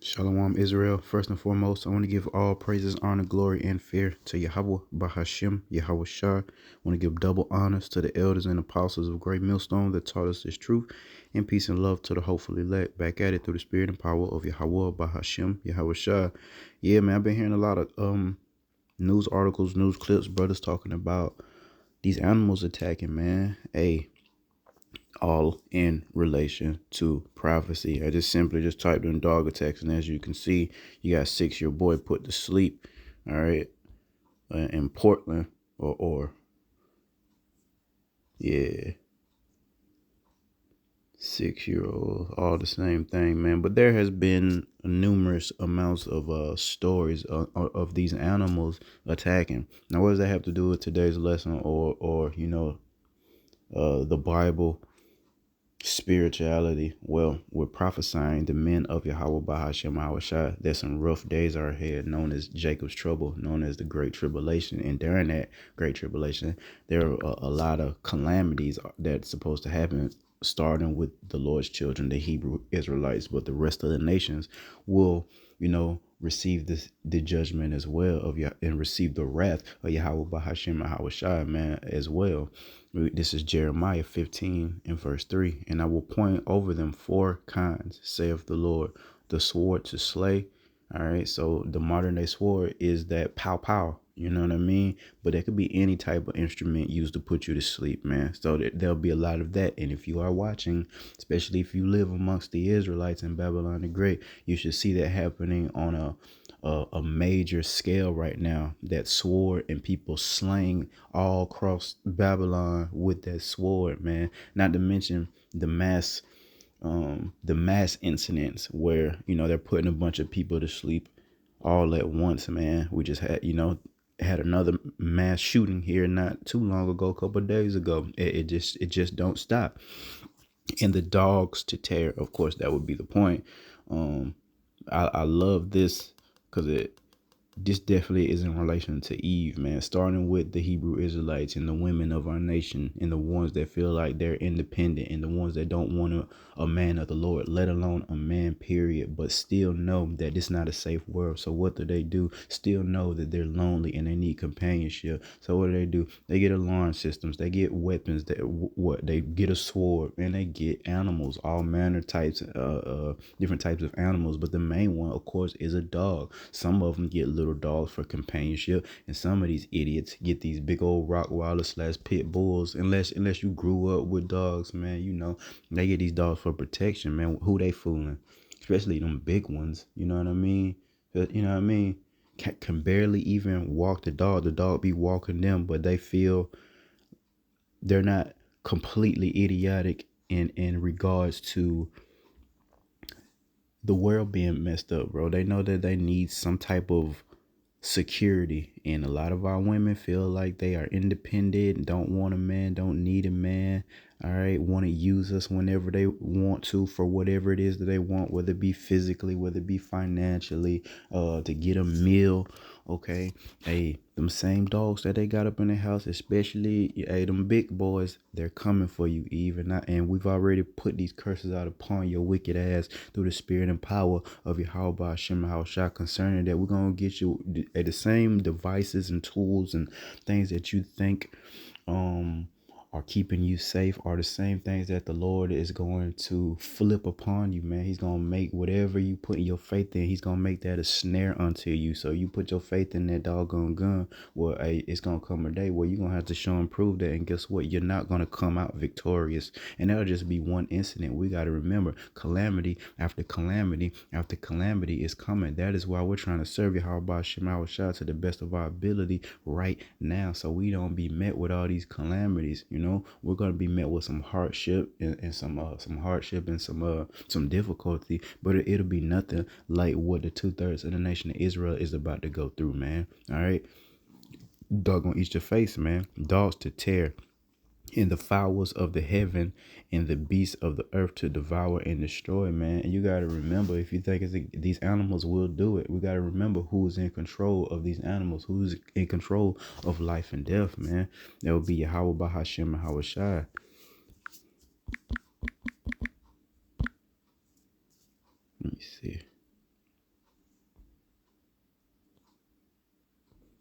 Shalom Israel. First and foremost, I want to give all praises, honor, glory, and fear to Yahweh, Bahashim, Yahweh Shah. I want to give double honors to the elders and apostles of Great Millstone that taught us this truth, and peace and love to the hopefully elect. Back at it through the spirit and power of Yahweh, Bahashim, Yahweh Shah. Yeah, man, I've been hearing a lot of news articles, news clips, brothers talking about these animals attacking, man. Hey, all in relation to prophecy. I just simply just typed in dog attacks, and as you can see, you got 6-year boy put to sleep, all right, in Portland, or yeah, 6-year-old, all the same thing, man. But there has been numerous amounts of stories of these animals attacking. Now, what does that have to do with today's lesson, or the Bible? Spirituality? Well, we're prophesying the men of Yahweh Bahashem Ahashai that some rough days are ahead, known as Jacob's trouble, known as the Great Tribulation. And during that Great Tribulation, there are a lot of calamities that's supposed to happen, starting with the Lord's children, the Hebrew Israelites, but the rest of the nations will, receive the judgment as well of Yah, and receive the wrath of Yahweh Bahashem Ahashai, man, as well. This is Jeremiah 15 and verse 3. And I will point over them 4 kinds, saith the Lord. The sword to slay. All right. So the modern day sword is that pow pow. You know what I mean? But that could be any type of instrument used to put you to sleep, man. So there'll be a lot of that. And if you are watching, especially if you live amongst the Israelites in Babylon the Great, you should see that happening on a major scale right now. That sword and people slaying all across Babylon with that sword, man. Not to mention the mass incidents where they're putting a bunch of people to sleep all at once, man. We just had another mass shooting here not too long ago, a couple of days ago. It just don't stop. And the dogs to tear, of course, that would be the point. I love this because this definitely is in relation to Eve, man. Starting with the Hebrew Israelites and the women of our nation, and the ones that feel like they're independent, and the ones that don't want a man of the Lord, let alone a man, period, but still know that it's not a safe world. So what do? Still know that they're lonely and they need companionship. So what do? They get alarm systems, they get weapons, they get a sword, and they get animals, all manner types, different types of animals. But the main one, of course, is a dog. Some of them get little dogs for companionship, and some of these idiots get these big old Rottweilers / pit bulls. Unless you grew up with dogs, man, they get these dogs for protection, man. Who they fooling? Especially them big ones. You know what I mean? You know what I mean? Can barely even walk the dog. The dog be walking them, but they feel they're not completely idiotic in regards to the world being messed up, bro. They know that they need some type of security, and a lot of our women feel like they are independent, don't want a man, don't need a man, all right, want to use us whenever they want to for whatever it is that they want, whether it be physically, whether it be financially, to get a meal. Okay, hey, them same dogs that they got up in the house, especially them big boys, they're coming for you, Eve. And we've already put these curses out upon your wicked ass through the spirit and power of Yahweh Hashem Shah, concerning that we're gonna get you the same devices and tools and things that you think are keeping you safe are the same things that the Lord is going to flip upon you, man. He's going to make whatever you put your faith in, he's going to make that a snare unto you. So you put your faith in that doggone gun, well, hey, it's going to come a day where you're going to have to show and prove that. And guess what? You're not going to come out victorious. And that'll just be one incident. We got to remember, calamity after calamity after calamity is coming. That is why we're trying to serve Yahweh Shema Shah to the best of our ability right now, so we don't be met with all these calamities. We're going to be met with some hardship and some hardship and some difficulty, but it'll be nothing like what the 2/3 of the nation of Israel is about to go through, man. All right, dog gonna eat your face, man. Dogs to tear, and the fowls of the heaven and the beasts of the earth to devour and destroy, man. And you got to remember, if you think these animals will do it, we got to remember who's in control of these animals, who's in control of life and death, man. That would be Yahweh Bahashem and Hawashai. Let me see.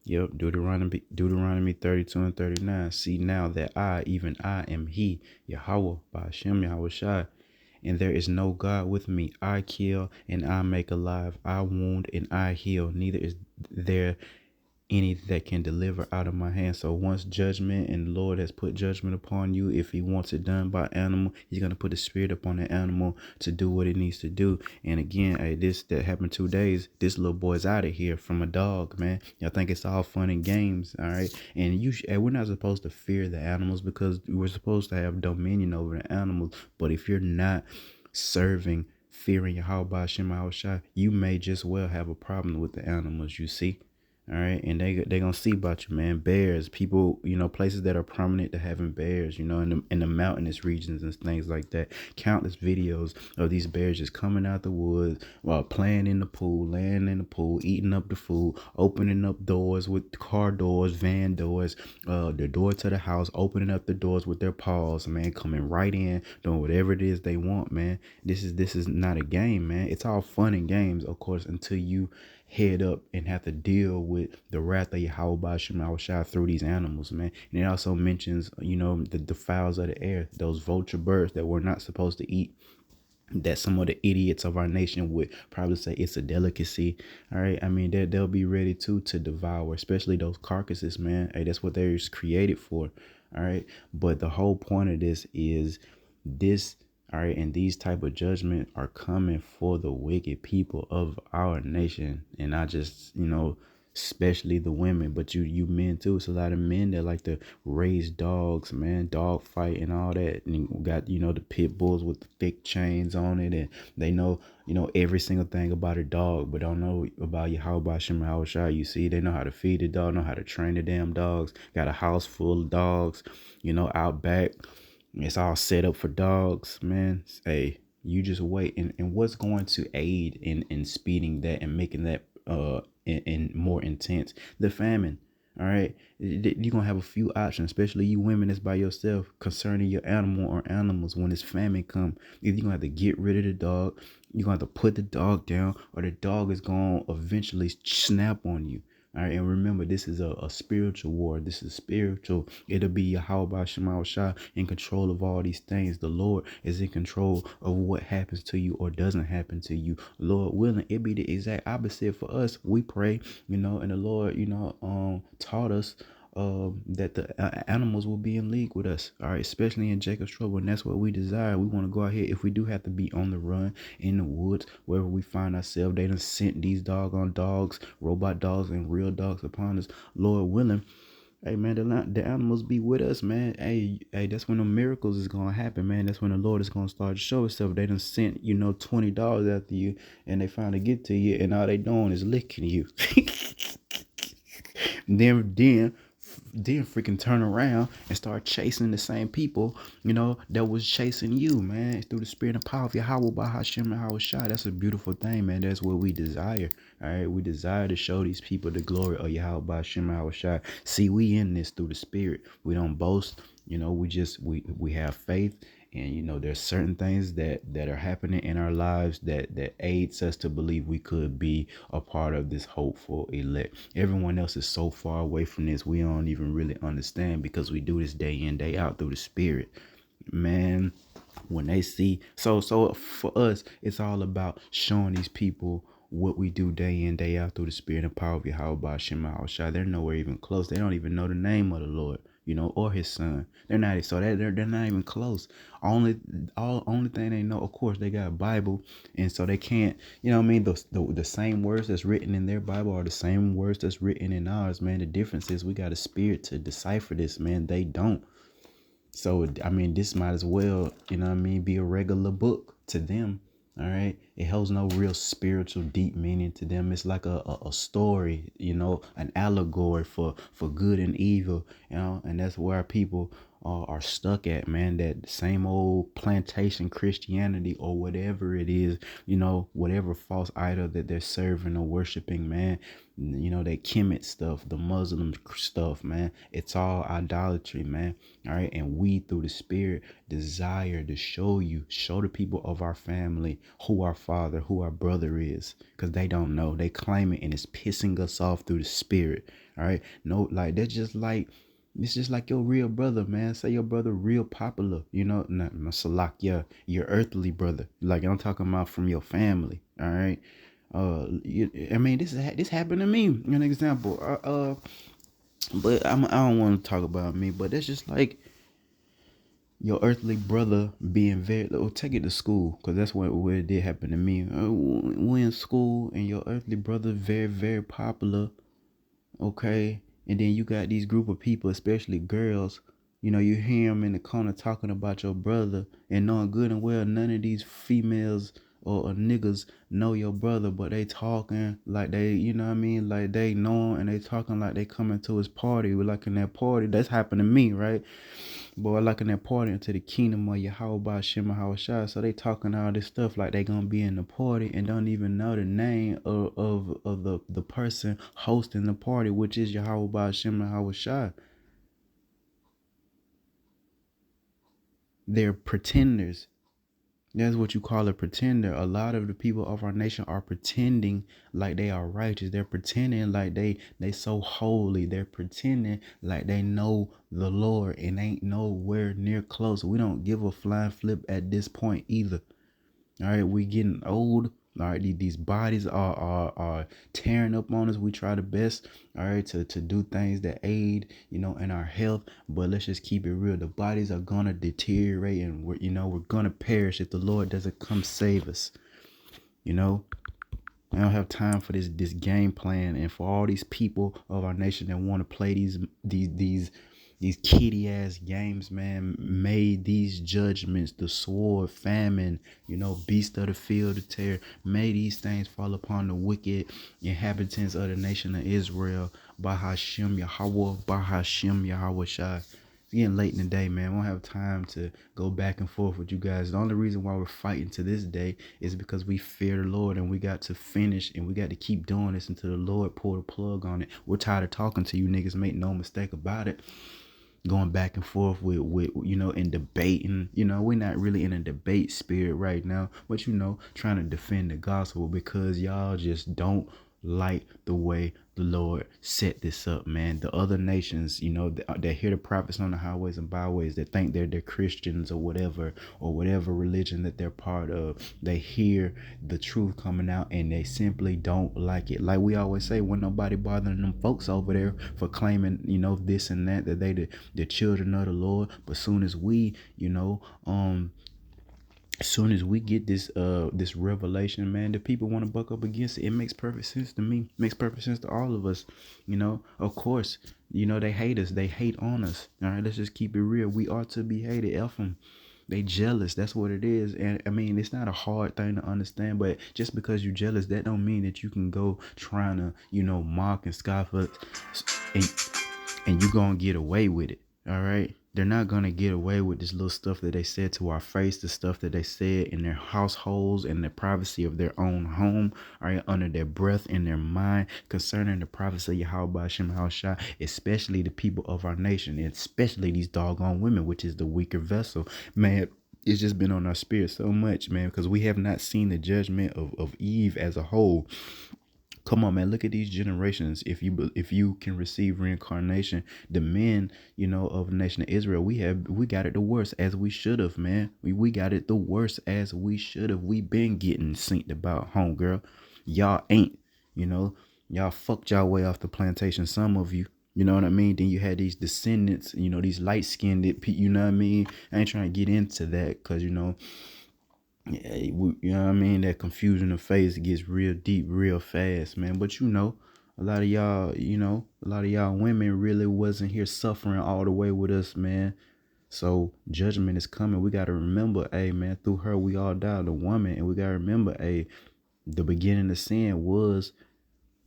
Yep, Deuteronomy 32 and 39. See now that I, even I, am He, Yahweh, by Hashem Yahweh Shai, and there is no God with me. I kill and I make alive. I wound and I heal. Neither is there any that can deliver out of my hand. So once judgment, and the Lord has put judgment upon you, if he wants it done by animal, he's going to put the spirit upon the animal to do what it needs to do. And again, hey, this that happened 2 days, this little boy's out of here from a dog, man. Y'all think it's all fun and games, all right? And we're not supposed to fear the animals, because we're supposed to have dominion over the animals. But if you're not serving, fearing Yahweh Shema Shai, you may just well have a problem with the animals, you see. All right, and they gonna see about you, man. Bears, people, places that are prominent to having bears, in the mountainous regions and things like that. Countless videos of these bears just coming out the woods while playing in the pool, laying in the pool, eating up the food, opening up doors with car doors, van doors, the door to the house, opening up the doors with their paws, man, coming right in, doing whatever it is they want, man. This is not a game, man. It's all fun and games, of course, until you head up and have to deal with the wrath of Yahweh Shema Shai through these animals, man. And it also mentions, the fowls of the air, those vulture birds that we're not supposed to eat, that some of the idiots of our nation would probably say it's a delicacy. All right, I mean, they'll be ready to devour, especially those carcasses, man. Hey, that's what they're created for. All right, but the whole point of this is this. All right, and these type of judgment are coming for the wicked people of our nation, and not just, especially the women, but you men too. It's a lot of men that like to raise dogs, man, dog fight and all that. And you got, the pit bulls with the thick chains on it, and they know, every single thing about a dog, but don't know about Yahweh Shema Shai. You see, they know how to feed the dog, know how to train the damn dogs. Got a house full of dogs, out back. It's all set up for dogs, man. Hey, you just wait. And what's going to aid in speeding that and making that and more intense? The famine. All right, you're gonna have a few options, especially you women that's by yourself, concerning your animal or animals. When this famine come, either you're gonna have to get rid of the dog, you're gonna have to put the dog down, or the dog is gonna eventually snap on you. All right, and remember, this is a spiritual war. This is spiritual. It'll be Yahweh Shema Shai in control of all these things. The Lord is in control of what happens to you or doesn't happen to you. Lord willing, it be the exact opposite for us. We pray, and the Lord, taught us that the animals will be in league with us, all right, especially in Jacob's trouble. And that's what we desire. We want to go out here. If we do have to be on the run in the woods, wherever we find ourselves, they done sent these doggone dogs, robot dogs and real dogs upon us. Lord willing, hey man, the animals be with us, man. Hey, that's when the miracles is gonna happen, man. That's when the Lord is gonna start to show himself. They done sent, $20 after you, and they finally get to you, and all they doing is licking you. then freaking turn around and start chasing the same people, that was chasing you, man, through the spirit and power of Yahweh by Hashem and Yahweh Shai. That's a beautiful thing, man. That's what we desire. All right, we desire to show these people the glory of Yahweh by Hashem and Yahweh Shai. See, we in this through the spirit. We don't boast, we have faith. And there's certain things that are happening in our lives that aids us to believe we could be a part of this hopeful elect. Everyone else is so far away from this, we don't even really understand, because we do this day in, day out through the spirit, man. When they see, so for us, it's all about showing these people what we do day in, day out through the spirit and power of Yahweh Shema Shai. They're nowhere even close. They don't even know the name of the Lord, or his son. They're not, so they're not even close. Only thing they know, of course, they got a Bible, and so they can't, the same words that's written in their Bible are the same words that's written in ours, man. The difference is we got a spirit to decipher this, man. They don't. So, I mean, this might as well, be a regular book to them. All right. It holds no real spiritual deep meaning to them. It's like a story, an allegory for good and evil, and that's where our people are stuck at, man. That same old plantation Christianity or whatever it is, whatever false idol that they're serving or worshiping, man. That Kemet stuff, the Muslim stuff, man. It's all idolatry, man. All right. And we, through the Spirit, desire to show the people of our family who our father, who our brother is, because they don't know. They claim it and it's pissing us off through the Spirit. All right. No, like that's just like, it's just like your real brother, man. Say your brother real popular, not Salak, yeah, your earthly brother. Like I'm talking about from your family, all right. I mean, this happened to me. An example. But I don't want to talk about me. But that's just like your earthly brother being very. Oh, take it to school, cause that's where it did happen to me. We in school, and your earthly brother very very popular. Okay, and then you got these group of people, especially girls. You hear them in the corner talking about your brother, and knowing good and well none of these females or niggas know your brother, but they talking like they, what I mean, like they know him, and they talking like they coming to his party. We're like in that party. That's happened to me, right? Boy, like in that party into the kingdom of Yahweh Shema Hawashai. So they talking all this stuff like they gonna be in the party and don't even know the name of the person hosting the party, which is Yahweh Shema Hawashai. They're pretenders. That's what you call a pretender. A lot of the people of our nation are pretending like they are righteous. They're pretending like they so holy. They're pretending like they know the Lord and ain't nowhere near close. We don't give a flying flip at this point either. All right, we getting old. All right, these bodies are tearing up on us. We try the best, all right, to do things that aid, in our health. But let's just keep it real. The bodies are gonna deteriorate, and we're gonna perish if the Lord doesn't come save us. I don't have time for this game plan, and for all these people of our nation that want to play these kitty ass games, man. Made these judgments, the sword, famine, beast of the field, the terror. May these things fall upon the wicked inhabitants of the nation of Israel. Bahashim Yahweh, Bahashim Yahweh Shai. It's getting late in the day, man. We don't have time to go back and forth with you guys. The only reason why we're fighting to this day is because we fear the Lord, and we got to finish, and we got to keep doing this until the Lord pull the plug on it. We're tired of talking to you niggas. Make no mistake about it. Going back and forth with and debating. We're not really in a debate spirit right now, but trying to defend the gospel because y'all just don't like the way the Lord set this up, man. The other nations, that hear the prophets on the highways and byways, that think they're Christians or whatever religion that they're part of. They hear the truth coming out and they simply don't like it. Like we always say, when nobody bothering them folks over there for claiming, this and that they the children of the Lord. But soon as we, as soon as we get this revelation, man, the people want to buck up against it. It makes perfect sense to me. Makes perfect sense to all of us. Of course, they hate us. They hate on us. All right, let's just keep it real. We are to be hated. F them. They jealous. That's what it is. And I mean, it's not a hard thing to understand, but just because you're jealous, that don't mean that you can go trying to, mock and scoff us and you gonna get away with it. All right. They're not going to get away with this little stuff that they said to our face, the stuff that they said in their households and the privacy of their own home, all right, under their breath in their mind concerning the privacy of Yahweh Hashem Haushai, especially the people of our nation, and especially these doggone women, which is the weaker vessel. Man, it's just been on our spirit so much, man, because we have not seen the judgment of Eve as a whole. Come on, man. Look at these generations. If you can receive reincarnation, the men, of the nation of Israel, we got it the worst as we should have, man. We got it the worst as we should have. We been getting synced about, homegirl. Y'all ain't, y'all fucked y'all way off the plantation. Some of you. You know what I mean? Then you had these descendants, these light-skinned, you know what I mean? I ain't trying to get into that because, yeah, you know what I mean? That confusion of face gets real deep real fast, man. But a lot of y'all, a lot of y'all women really wasn't here suffering all the way with us, man. So judgment is coming. We got to remember, hey, man, through her, we all died, the woman. And we got to remember, hey, the beginning of sin was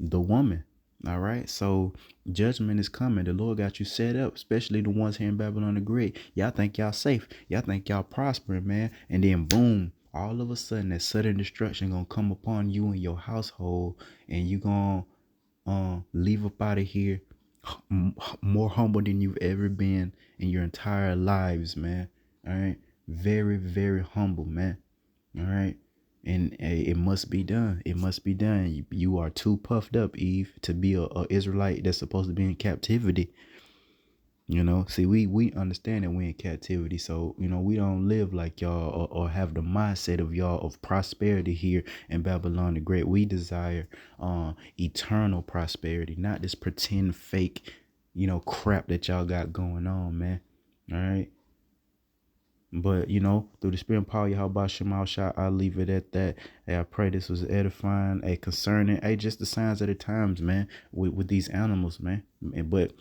the woman. All right. So judgment is coming. The Lord got you set up, especially the ones here in Babylon the Great. Y'all think y'all safe. Y'all think y'all prospering, man. And then boom, all of a sudden that sudden destruction gonna come upon you and your household, and you gonna leave up out of here more humble than you've ever been in your entire lives, man. All right. Very, very humble, man. All right. And it must be done. It must be done. You are too puffed up, Eve, to be a Israelite that's supposed to be in captivity. See, we understand that we're in captivity, so we don't live like y'all, or have the mindset of y'all of prosperity here in Babylon the Great. We desire eternal prosperity, not this pretend fake, crap that y'all got going on, man. All right. But through the spirit and power of Yahweh Shemal Shah, I leave it at that. Hey, I pray this was edifying, concerning, just the signs of the times, man, with these animals, man. But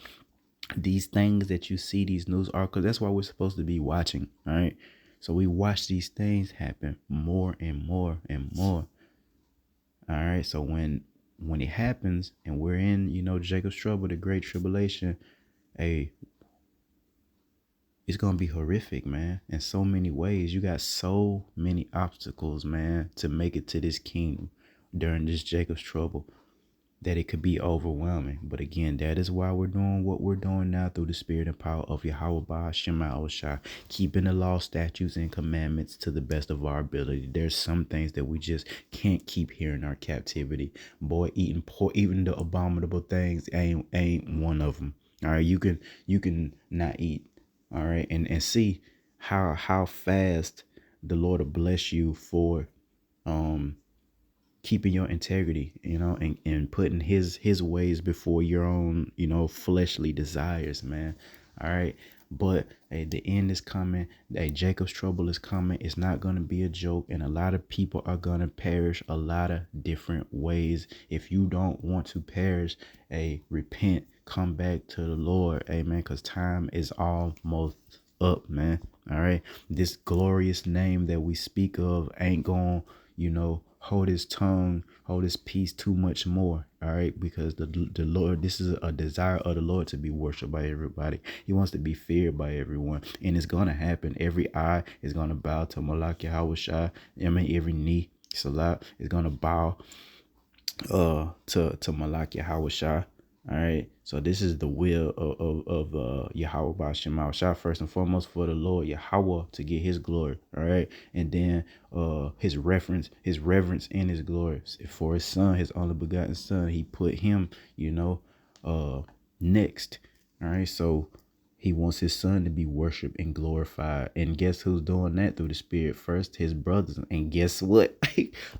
these things that you see, these news articles, that's why we're supposed to be watching. All right. So we watch these things happen more and more and more. All right. So when it happens and we're in, Jacob's trouble, the great tribulation, hey, it's gonna be horrific, man. In so many ways. You got so many obstacles, man, to make it to this kingdom during this Jacob's trouble, that it could be overwhelming. But again, that is why we're doing what we're doing now through the spirit and power of Yahweh Ba'ashem Shai, keeping the law, statutes, and commandments to the best of our ability. There's some things that we just can't keep here in our captivity. Boy, eating pork, even the abominable things ain't one of them. All right, you can not eat. All right, and see how fast the Lord will bless you for keeping your integrity, and putting his ways before your own, fleshly desires, man. All right. But hey, the end is coming. Hey, Jacob's trouble is coming. It's not going to be a joke. And a lot of people are going to perish a lot of different ways. If you don't want to perish, hey, repent, come back to the Lord. Amen. Because time is almost up, man. All right. This glorious name that we speak of ain't going, hold his tongue, hold his peace too much more. All right. Because the Lord, this is a desire of the Lord to be worshiped by everybody. He wants to be feared by everyone. And it's going to happen. Every eye is going to bow to Malak Yahweh Shai. I mean, every knee, Salah, is going to bow to Malak Yahweh Shai. All right. So this is the will of Yahweh Ba'ashem Shah, first and foremost, for the Lord Yahweh to get his glory. All right. And then his reverence in his glory. For his son, his only begotten son, he put him, next. All right. So he wants his son to be worshiped and glorified. And guess who's doing that through the spirit? First, his brothers. And guess what?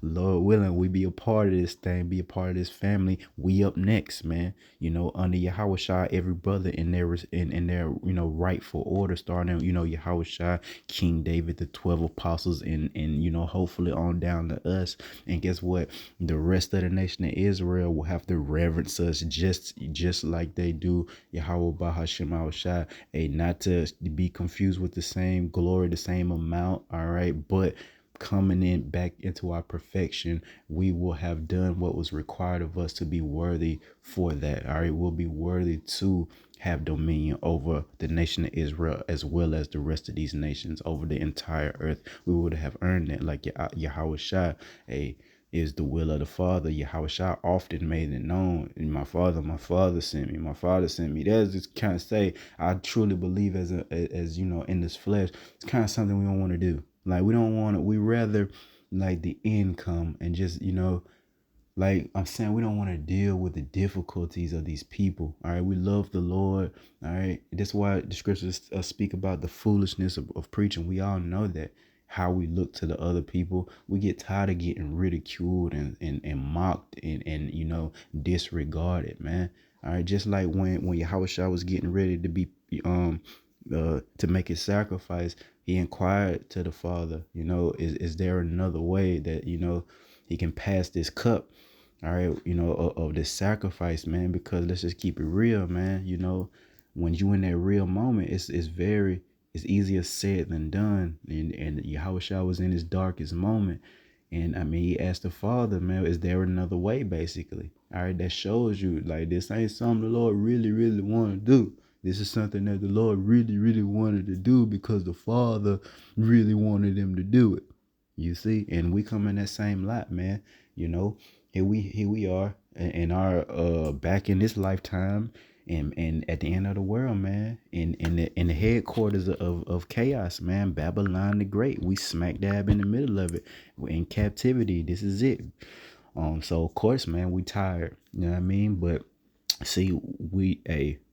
Lord willing, we be a part of this thing, be a part of this family. We up next, man. Under Yahweh Shai, every brother in their rightful order, starting, Yahweh Shai, King David, the 12 apostles, and hopefully on down to us. And guess what? The rest of the nation of Israel will have to reverence us just like they do Yahweh Bahashem Shai. Not to be confused with the same glory, the same amount, all right, but coming in back into our perfection, we will have done what was required of us to be worthy for that. All right, we'll be worthy to have dominion over the nation of Israel, as well as the rest of these nations over the entire earth. We would have earned that, like Yahweh Shai, is the will of the Father. Yahweh Shai often made it known. My father sent me. My father sent me. That's just kind of say, I truly believe as in this flesh, it's kind of something we don't want to do. Like, we don't want to, we rather like the end come and just, like I'm saying, we don't want to deal with the difficulties of these people. All right. We love the Lord. All right. That's why the scriptures speak about the foolishness of preaching. We all know that how we look to the other people. We get tired of getting ridiculed and mocked and disregarded, man. All right. Just like when Yahushua was getting ready to be, to make his sacrifice, he inquired to the Father, is there another way that, he can pass this cup, all right, of this sacrifice, man? Because let's just keep it real, man. When you in that real moment, it's easier said than done. And Yahushua was in his darkest moment, And I mean, he asked the Father, man, is there another way, basically? All right, that shows you, like, this ain't something the Lord really, really want to do. This is something that the Lord really, really wanted to do because the Father really wanted him to do it. You see? And we come in that same lot, man. You know, here we are in our back in this lifetime, and at the end of the world, man, in the headquarters of chaos, man, Babylon the Great. We smack dab in the middle of it. We're in captivity. This is it. So of course, man, we tired. You know what I mean? But see, we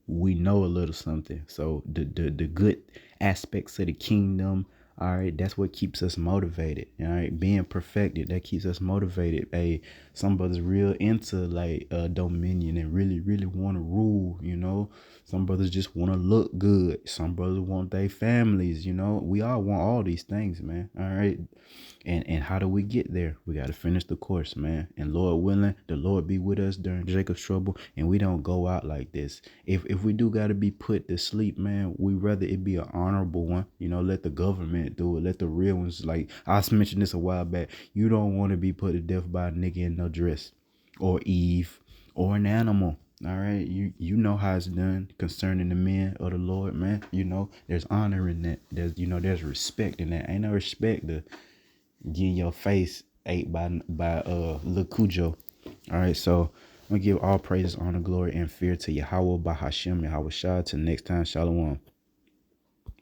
know a little something. So the good aspects of the kingdom, all right, that's what keeps us motivated. All right, being perfected, that keeps us motivated. Hey, some brothers real into like dominion and really really want to rule. You know, some brothers just want to look good. Some brothers want their families. You know, we all want all these things, man. All right. And how do we get there? We got to finish the course, man. And Lord willing, the Lord be with us during Jacob's trouble, and we don't go out like this. If we do got to be put to sleep, man, we rather it be an honorable one. You know, let the government do it. Let the real ones, like I mentioned this a while back. You don't want to be put to death by a nigga in no dress, or Eve, or an animal. All right, you know how it's done concerning the men of the Lord, man. You know, there's honor in that. There's respect in that. Ain't no respect to getting your face ate by Lil Cujo. All right, so I'm gonna give all praises, honor, glory, and fear to Yahweh by Hashem, Yahweh Shah. Till next time, Shalom.